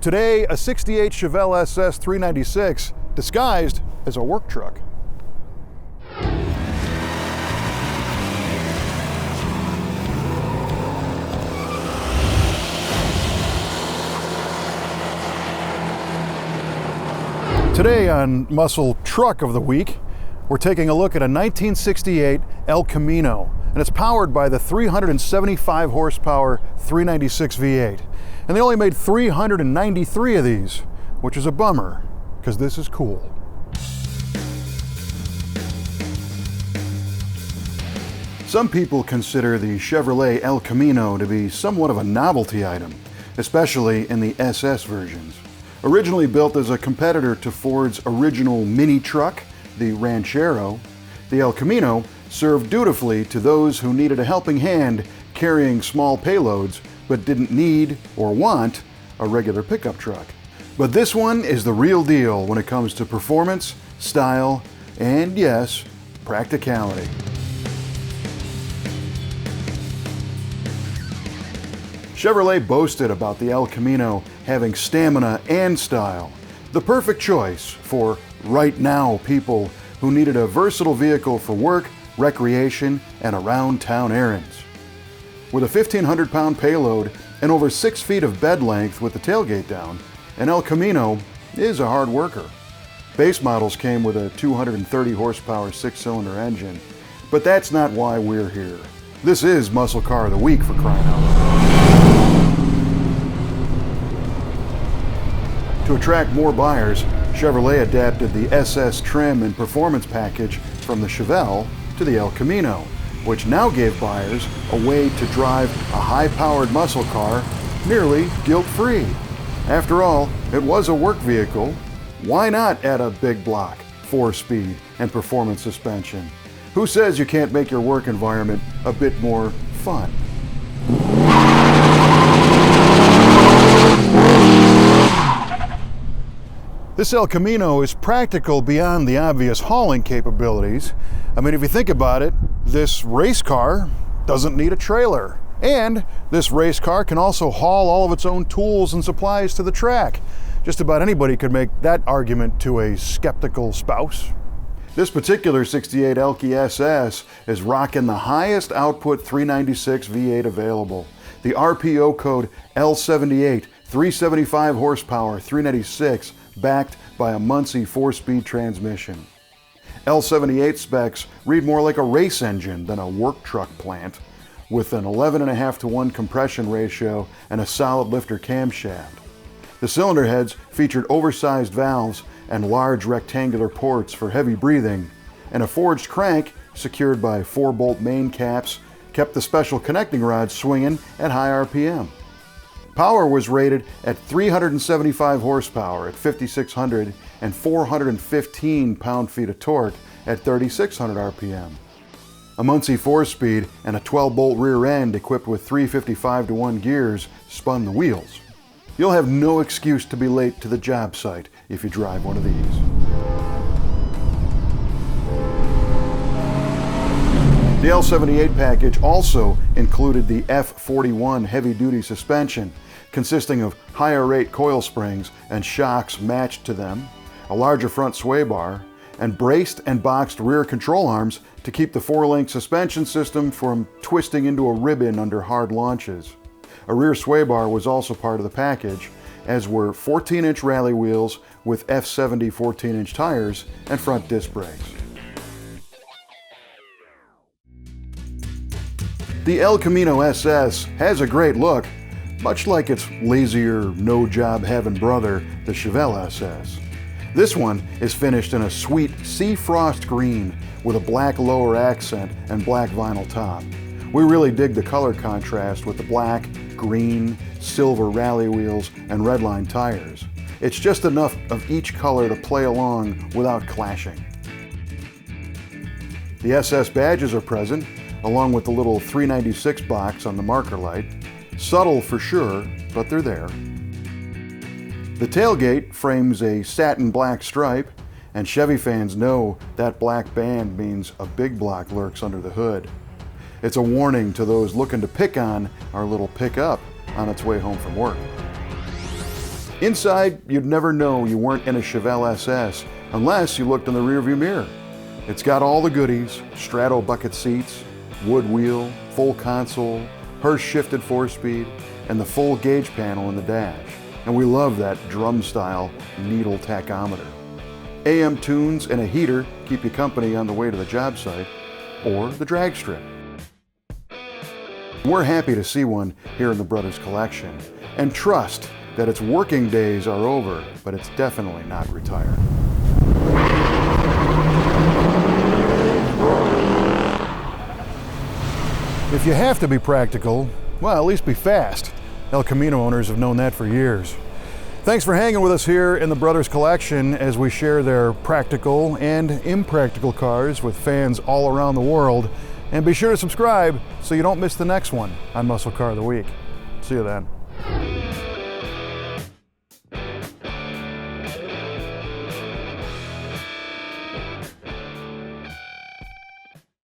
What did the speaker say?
Today, a 68 Chevrolet SS 396 disguised as a work truck. Today on Muscle Truck of the Week, we're taking a look at a 1968 El Camino, and it's powered by the 375 horsepower 396 V8. And they only made 393 of these, which is a bummer, because this is cool. Some people consider the Chevrolet El Camino to be somewhat of a novelty item, especially in the SS versions. Originally built as a competitor to Ford's original mini truck, the Ranchero, the El Camino served dutifully to those who needed a helping hand carrying small payloads but didn't need or want a regular pickup truck. But this one is the real deal when it comes to performance, style, and yes, practicality. Chevrolet boasted about the El Camino having stamina and style, the perfect choice for right now people who needed a versatile vehicle for work, recreation, and around town errands. With a 1,500-pound payload and over 6 feet of bed length with the tailgate down, an El Camino is a hard worker. Base models came with a 230 horsepower 6-cylinder engine, but that's not why we're here. This is Muscle Car of the Week, for crying out loud. To attract more buyers, Chevrolet adapted the SS trim and performance package from the Chevelle to the El Camino, which now gave buyers a way to drive a high-powered muscle car nearly guilt-free. After all, it was a work vehicle. Why not add a big block, 4-speed, and performance suspension? Who says you can't make your work environment a bit more fun? This El Camino is practical beyond the obvious hauling capabilities. I mean, if you think about it, this race car doesn't need a trailer. And this race car can also haul all of its own tools and supplies to the track. Just about anybody could make that argument to a skeptical spouse. This particular 68 Elky SS is rocking the highest output 396 V8 available. The RPO code L78, 375 horsepower, 396, backed by a Muncie 4-speed transmission. L78 specs read more like a race engine than a work truck plant, with an 11.5-to-1 compression ratio and a solid lifter camshaft. The cylinder heads featured oversized valves and large rectangular ports for heavy breathing, and a forged crank secured by 4-bolt main caps kept the special connecting rods swinging at high RPM. Power was rated at 375 horsepower at 5,600 and 415 pound-feet of torque at 3,600 RPM. A Muncie 4-speed and a 12-bolt rear end equipped with 355-to-1 gears spun the wheels. You'll have no excuse to be late to the job site if you drive one of these. The L78 package also included the F41 heavy-duty suspension, consisting of higher rate coil springs and shocks matched to them, a larger front sway bar, and braced and boxed rear control arms to keep the 4-link suspension system from twisting into a ribbon under hard launches. A rear sway bar was also part of the package, as were 14-inch rally wheels with F70 14-inch tires and front disc brakes. The El Camino SS has a great look, much like its lazier, no-job-having brother, the Chevelle SS. This one is finished in a sweet sea frost green with a black lower accent and black vinyl top. We really dig the color contrast with the black, green, silver rally wheels and redline tires. It's just enough of each color to play along without clashing. The SS badges are present, along with the little 396 box on the marker light. Subtle for sure, but they're there. The tailgate frames a satin black stripe, and Chevy fans know that black band means a big block lurks under the hood. It's a warning to those looking to pick on our little pickup on its way home from work. Inside, you'd never know you weren't in a Chevrolet SS unless you looked in the rearview mirror. It's got all the goodies: straddle bucket seats, wood wheel, full console, Hurst shifted 4-speed, and the full gauge panel in the dash. And we love that drum-style needle tachometer. AM tunes and a heater keep you company on the way to the job site or the drag strip. We're happy to see one here in the Brothers Collection and trust that its working days are over, but it's definitely not retired. If you have to be practical, well, at least be fast. El Camino owners have known that for years. Thanks for hanging with us here in the Brothers Collection as we share their practical and impractical cars with fans all around the world. And be sure to subscribe so you don't miss the next one on Muscle Car of the Week. See you then.